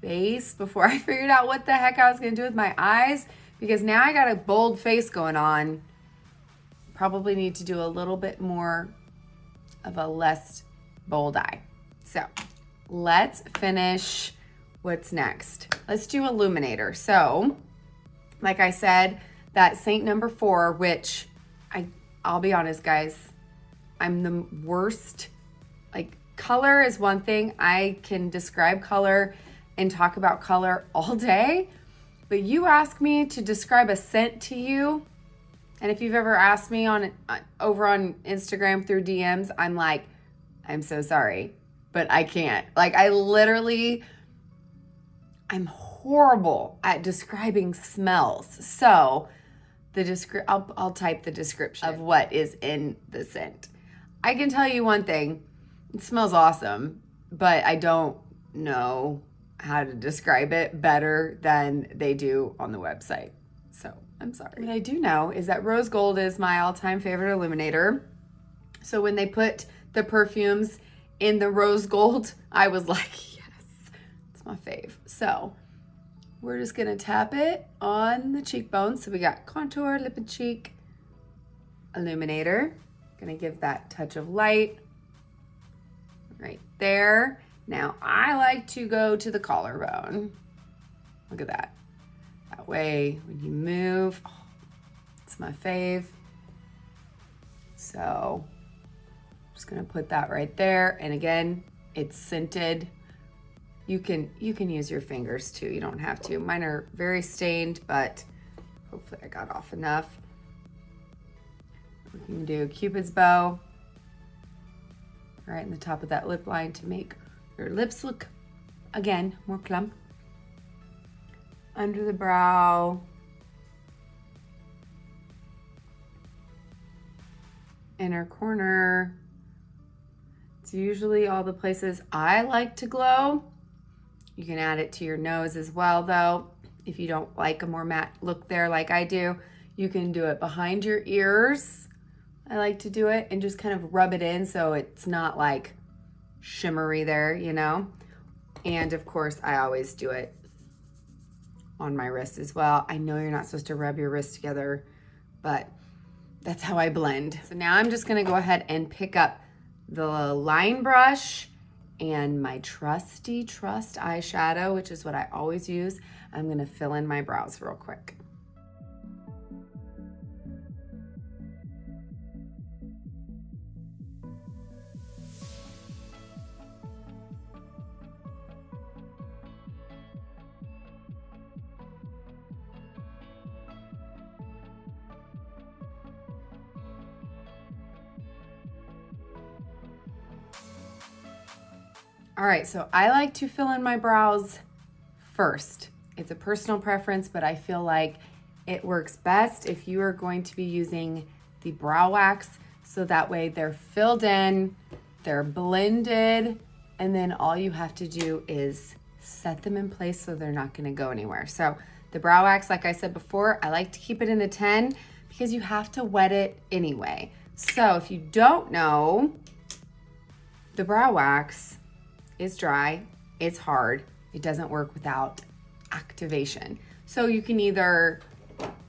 face before I figured out what the heck I was gonna do with my eyes, because now I got a bold face going on. Probably need to do a little bit more of a less bold eye. So let's finish. What's next? Let's do Illuminator. So like I said, that Seint number 4, which I'll be honest guys, I'm the worst. Like, color is one thing. I can describe color and talk about color all day, but you ask me to describe a scent to you, and if you've ever asked me over on Instagram through DMs, I'm like, I'm so sorry, but I can't. Like, I'm horrible at describing smells. So I'll type the description of what is in the scent. I can tell you one thing, it smells awesome, but I don't know how to describe it better than they do on the website. so I'm sorry. What I do know is that rose gold is my all-time favorite illuminator. So when they put the perfumes in the rose gold, I was like, yes, it's my fave. So we're just gonna tap it on the cheekbones. So we got contour, lip and cheek, illuminator. Gonna give that touch of light right there. Now I like to go to the collarbone. Look at that. That way when you move, oh, it's my fave. So I'm just gonna put that right there. And again, it's scented. You can use your fingers too. You don't have to. Mine are very stained, but hopefully I got off enough. We can do Cupid's bow right in the top of that lip line to make your lips look, again, more plump. Under the brow. Inner corner. It's usually all the places I like to glow. You can add it to your nose as well though. If you don't like a more matte look there like I do, you can do it behind your ears. I like to do it and just kind of rub it in so it's not like shimmery there, you know? And of course, I always do it on my wrist as well. I know you're not supposed to rub your wrists together, but that's how I blend. So now I'm just gonna go ahead and pick up the line brush and my trusty Trust eyeshadow, which is what I always use. I'm gonna fill in my brows real quick. All right, so I like to fill in my brows first. It's a personal preference, but I feel like it works best if you are going to be using the brow wax, so that way they're filled in, they're blended, and then all you have to do is set them in place so they're not gonna go anywhere. So the brow wax, like I said before, I like to keep it in the 10 because you have to wet it anyway. So if you don't know, the brow wax is dry, it's hard, it doesn't work without activation. So you can either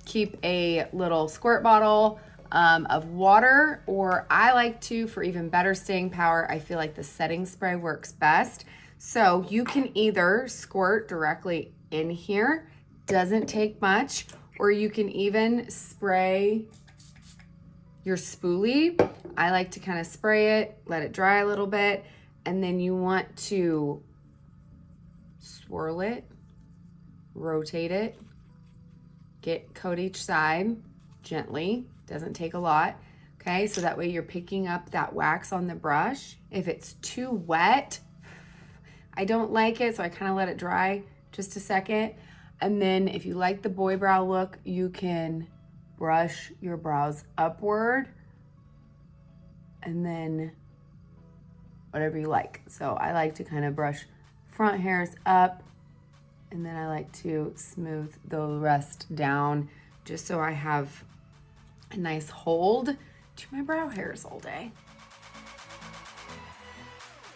keep a little squirt bottle of water, or I like to, for even better staying power, I feel like the setting spray works best. So you can either squirt directly in here, doesn't take much, or you can even spray your spoolie. I like to kind of spray it, let it dry a little bit, and then you want to swirl it, rotate it, coat each side gently, doesn't take a lot, okay? So that way you're picking up that wax on the brush. If it's too wet, I don't like it, so I kind of let it dry just a second. And then if you like the boy brow look, you can brush your brows upward and then whatever you like. So I like to kind of brush front hairs up, and then I like to smooth the rest down just so I have a nice hold to my brow hairs all day.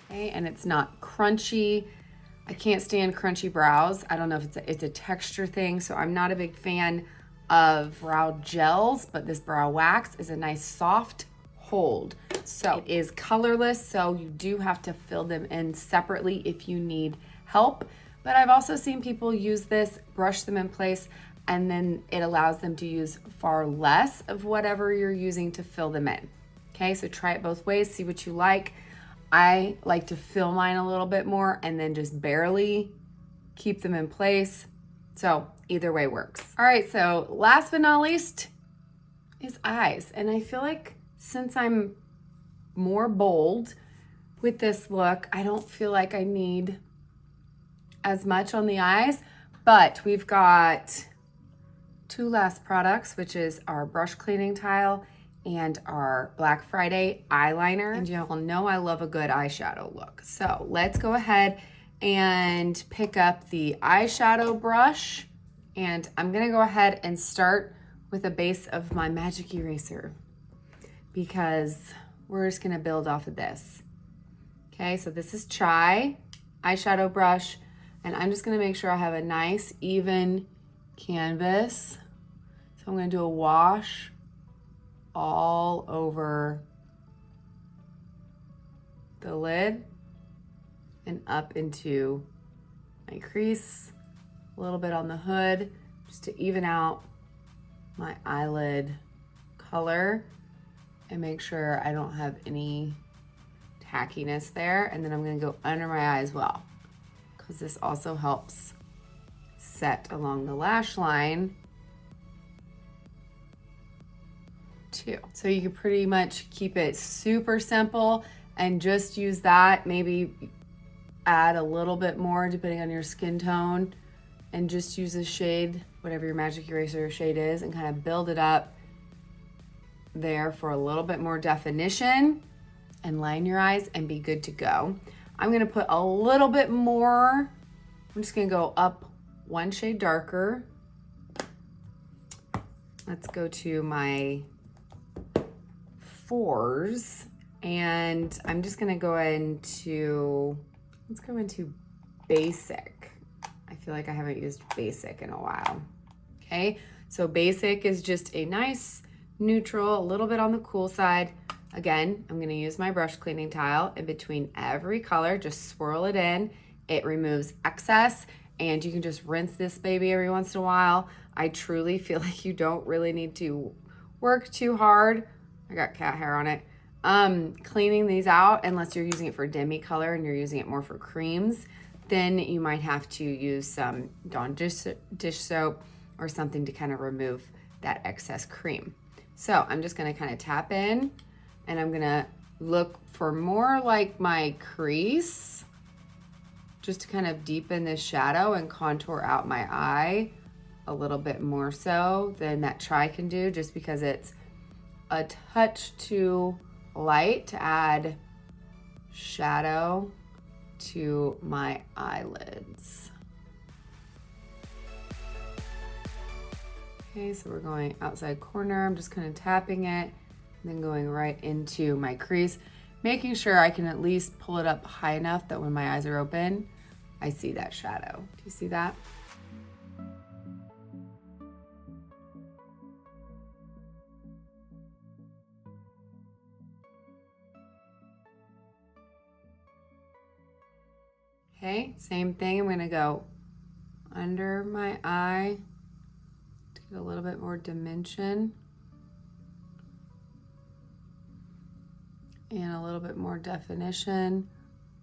Okay, and it's not crunchy. I can't stand crunchy brows. I don't know if it's a texture thing, so I'm not a big fan of brow gels, but this brow wax is a nice soft hold. So it is colorless, so you do have to fill them in separately if you need help. But I've also seen people use this, brush them in place, and then it allows them to use far less of whatever you're using to fill them in. Okay, so try it both ways, see what you like. I like to fill mine a little bit more and then just barely keep them in place. So either way works. All right, so last but not least is eyes. And I feel like since I'm more bold with this look, I don't feel like I need as much on the eyes, but we've got two last products, which is our brush cleaning tile and our Black Friday eyeliner. And y'all know I love a good eyeshadow look. So let's go ahead and pick up the eyeshadow brush And I'm gonna go ahead and start with a base of my magic eraser because we're just gonna build off of this. Okay, so this is Chai eyeshadow brush, and I'm just gonna make sure I have a nice even canvas. So I'm gonna do a wash all over the lid and up into my crease, a little bit on the hood, just to even out my eyelid color and make sure I don't have any tackiness there. And then I'm gonna go under my eye as well, because this also helps set along the lash line too. So you can pretty much keep it super simple and just use that, maybe add a little bit more depending on your skin tone, and just use a shade, whatever your magic eraser shade is, and kind of build it up there for a little bit more definition, and line your eyes and be good to go. I'm gonna put a little bit more, I'm just gonna go up one shade darker. Let's go to my 4s, and I'm just gonna go into, let's go into basic. I feel like I haven't used basic in a while. Okay, so basic is just a nice neutral, a little bit on the cool side. Again, I'm gonna use my brush cleaning tile in between every color, just swirl it in. It removes excess, and you can just rinse this baby every once in a while. I truly feel like you don't really need to work too hard. I got cat hair on it. Cleaning these out, unless you're using it for Demi Colour and you're using it more for creams, then you might have to use some Dawn dish soap or something to kind of remove that excess cream. So I'm just gonna kind of tap in, and I'm gonna look for more like my crease, just to kind of deepen this shadow and contour out my eye a little bit more so than that Chai can do, just because it's a touch too light to add shadow to my eyelids. Okay, so we're going outside corner. I'm just kind of tapping it and then going right into my crease, making sure I can at least pull it up high enough that when my eyes are open, I see that shadow. Do you see that? Okay, same thing. I'm gonna go under my eye to get a little bit more dimension and a little bit more definition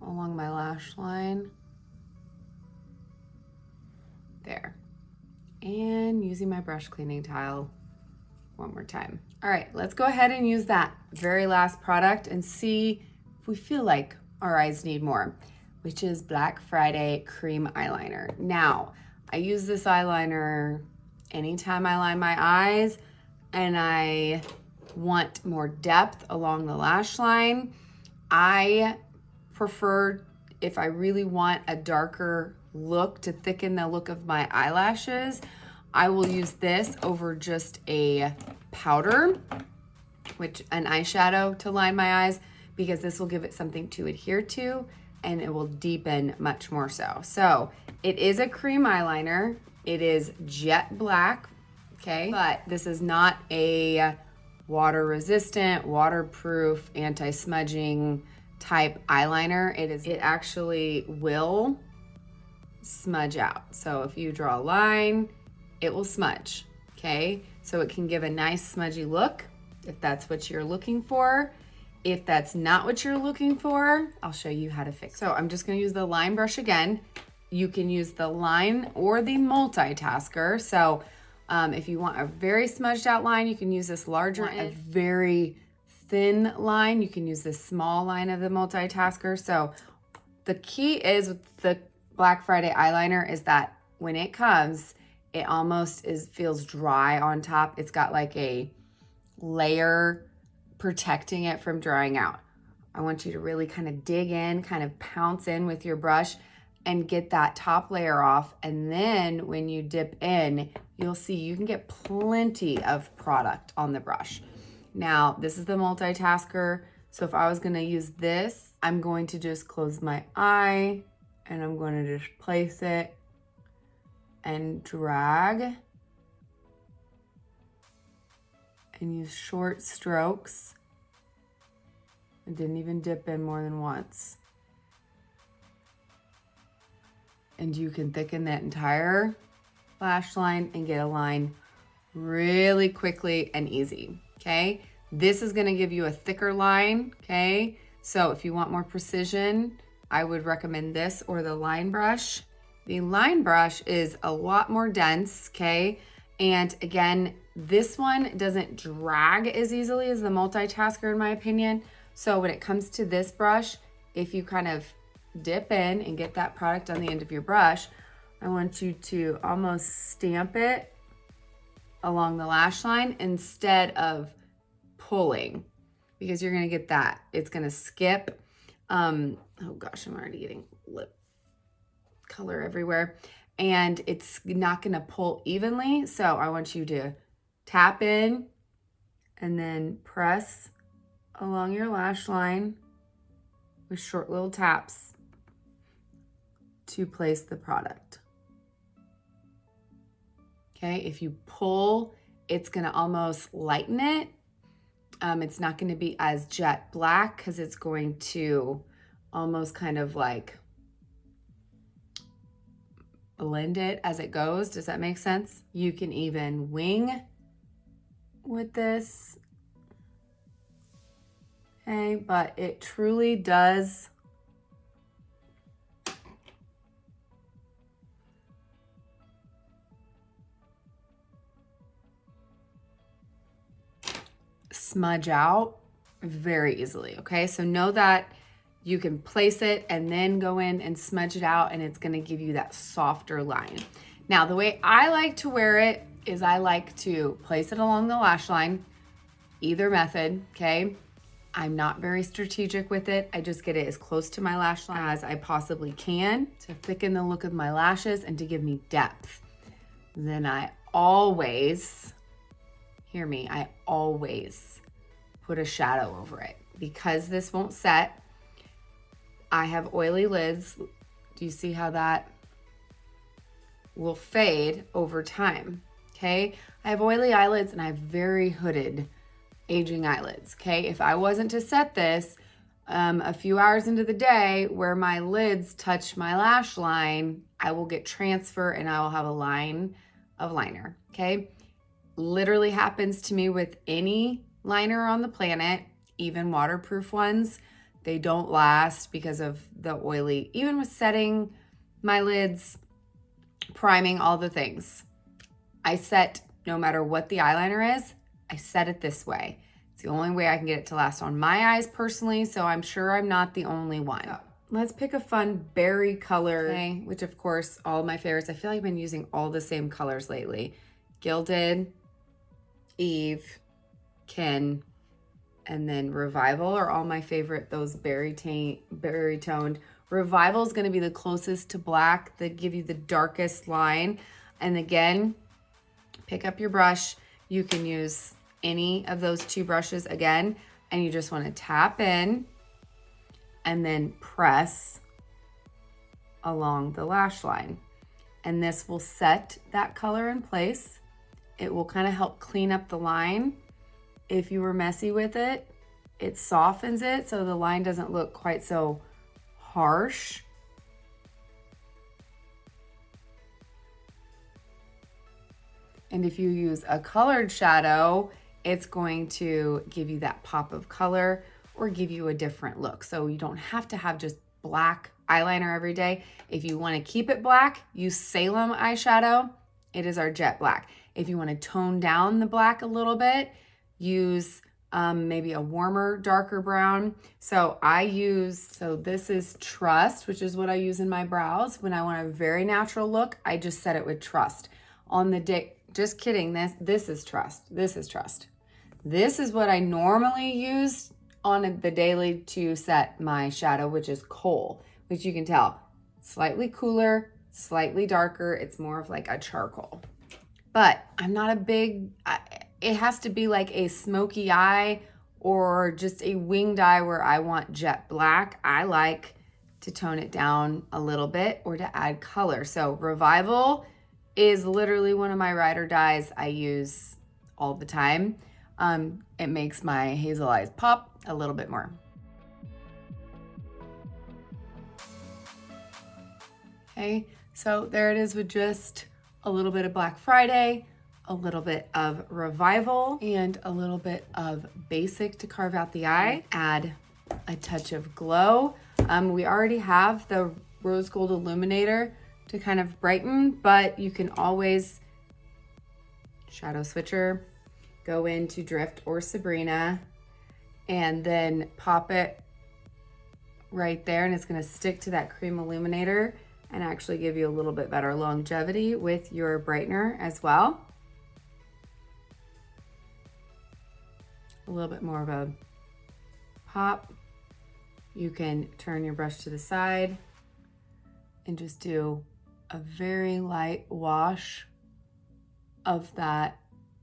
along my lash line. There. And using my brush cleaning tile one more time. All right, let's go ahead and use that very last product and see if we feel like our eyes need more, which is Black Friday Cream Eyeliner. Now, I use this eyeliner anytime I line my eyes and I want more depth along the lash line. I prefer, if I really want a darker look to thicken the look of my eyelashes, I will use this over just a powder, an eyeshadow to line my eyes, because this will give it something to adhere to and it will deepen much more so. So it is a cream eyeliner. It is jet black, okay? But this is not a water resistant, waterproof, anti-smudging type eyeliner. It actually will smudge out. So if you draw a line, it will smudge, okay? So it can give a nice smudgy look if that's what you're looking for. If that's not what you're looking for, I'll show you how to fix it. So I'm just gonna use the line brush again. You can use the line or the multitasker. So if you want a very smudged out line, you can use this larger. A very thin line, you can use this small line of the multitasker. So the key is with the Black Friday eyeliner is that when it comes, it almost feels dry on top. It's got like a layer protecting it from drying out. I want you to really kind of dig in, kind of pounce in with your brush. and get that top layer off. And then when you dip in, you'll see you can get plenty of product on the brush. Now, this is the multitasker. So if I was gonna use this, I'm going to just close my eye and I'm going to just place it and drag and use short strokes. I didn't even dip in more than once. And you can thicken that entire lash line and get a line really quickly and easy, okay? This is gonna give you a thicker line, okay? So if you want more precision, I would recommend this or the line brush. The line brush is a lot more dense, okay? And again, this one doesn't drag as easily as the multitasker in my opinion. So when it comes to this brush, if you kind of dip in and get that product on the end of your brush, I want you to almost stamp it along the lash line instead of pulling, because you're gonna get that. It's gonna skip. Oh gosh, I'm already getting lip color everywhere. And it's not gonna pull evenly. So I want you to tap in and then press along your lash line with short little taps to place the product. Okay, if you pull, it's gonna almost lighten it. It's not gonna be as jet black because it's going to almost kind of like blend it as it goes. Does that make sense? You can even wing with this. Okay, but it truly does smudge out very easily, okay? So know that you can place it and then go in and smudge it out, and it's gonna give you that softer line. Now, the way I like to wear it is I like to place it along the lash line, either method, okay? I'm not very strategic with it. I just get it as close to my lash line as I possibly can to thicken the look of my lashes and to give me depth. Then I always, hear me, I always put a shadow over it. Because this won't set, I have oily lids. Do you see how that will fade over time? Okay, I have oily eyelids and I have very hooded aging eyelids. Okay, if I wasn't to set this a few hours into the day where my lids touch my lash line, I will get transfer and I will have a line of liner. Okay, literally happens to me with any liner on the planet, even waterproof ones. They don't last because of the oily, even with setting my lids, priming, all the things. I set, no matter what the eyeliner is, I set it this way. It's the only way I can get it to last on my eyes personally, so I'm sure I'm not the only one. Let's pick a fun berry color, okay, which of course, all of my favorites. I feel like I've been using all the same colors lately. Gilded, Eve, Ken, and then Revival are all my favorite, those berry toned. Revival is gonna be the closest to black, that give you the darkest line. And again, pick up your brush. You can use any of those two brushes again, and you just wanna tap in and then press along the lash line. And this will set that color in place. It will kind of help clean up the line. If you were messy with it, it softens it so the line doesn't look quite so harsh. And if you use a colored shadow, it's going to give you that pop of color or give you a different look. So you don't have to have just black eyeliner every day. If you want to keep it black, use Salem eyeshadow. It is our jet black. If you want to tone down the black a little bit, use maybe a warmer, darker brown. So this is Trust, which is what I use in my brows. When I want a very natural look, I just set it with Trust. On the day, just kidding, this is Trust. This is Trust. This is what I normally use on the daily to set my shadow, which is Kohl, which you can tell. Slightly cooler, slightly darker. It's more of like a charcoal. But I'm not a big, it has to be like a smoky eye or just a winged eye where I want jet black. I like to tone it down a little bit or to add color. So Revival is literally one of my ride or dies I use all the time. It makes my hazel eyes pop a little bit more. Okay, so there it is with just a little bit of Black Friday, a little bit of Revival, and a little bit of Basic to carve out the eye. Add a touch of glow. We already have the Rose Gold Illuminator to kind of brighten, but you can always shadow switcher, go into Drift or Sabrina, and then pop it right there, and it's gonna stick to that cream illuminator and actually give you a little bit better longevity with your brightener as well. A little bit more of a pop. You can turn your brush to the side and just do a very light wash of that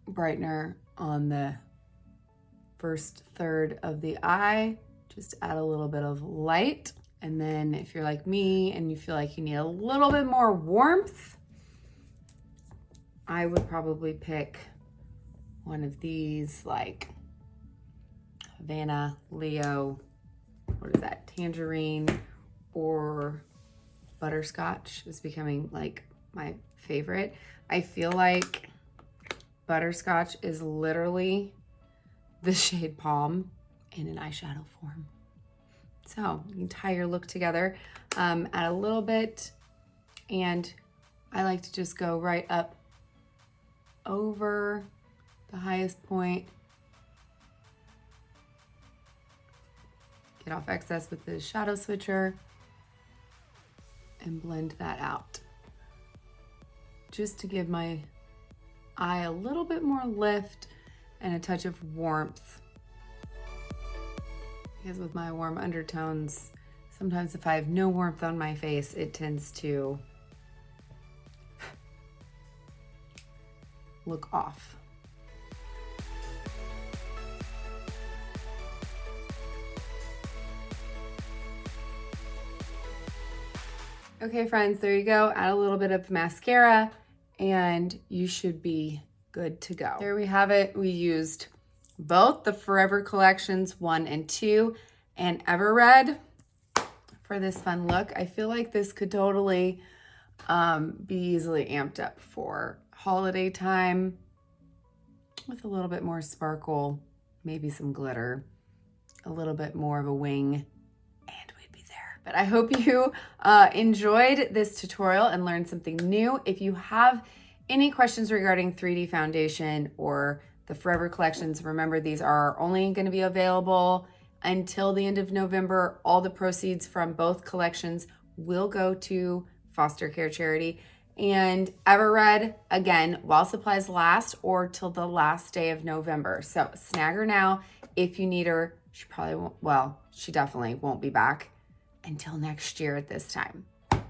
brightener on the first third of the eye. Just add a little bit of light. And then if you're like me and you feel like you need a little bit more warmth, I would probably pick one of these, like Havana, Leo, what is that, Tangerine, or Butterscotch is becoming like my favorite. I feel like Butterscotch is literally the shade Palm in an eyeshadow form. So you can tie your look together, add a little bit, and I like to just go right up over the highest point. Get off excess with the shadow switcher and blend that out. Just to give my eye a little bit more lift and a touch of warmth. Because with my warm undertones, sometimes if I have no warmth on my face, it tends to look off. Okay, friends, there you go. Add a little bit of mascara and you should be good to go. There we have it. We used both the Forever Collections 1 and 2 and Ever for this fun look. I feel like this could totally be easily amped up for holiday time with a little bit more sparkle, maybe some glitter, a little bit more of a wing, and we'd be there. But I hope you enjoyed this tutorial and learned something new. If you have any questions regarding 3D Foundation or the Forever Collections, remember these are only going to be available until the end of November. All the proceeds from both collections will go to foster care charity. And Ever again, while supplies last or till the last day of November. So snag her now if you need her. She probably won't, well, she definitely won't be back until next year at this time.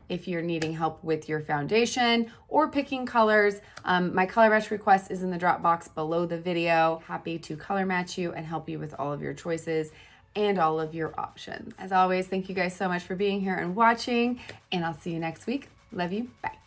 If you're needing help with your foundation or picking colors, my color match request is in the drop box below the video. Happy to color match you and help you with all of your choices and all of your options. As always, thank you guys so much for being here and watching, and I'll see you next week. Love you. Bye.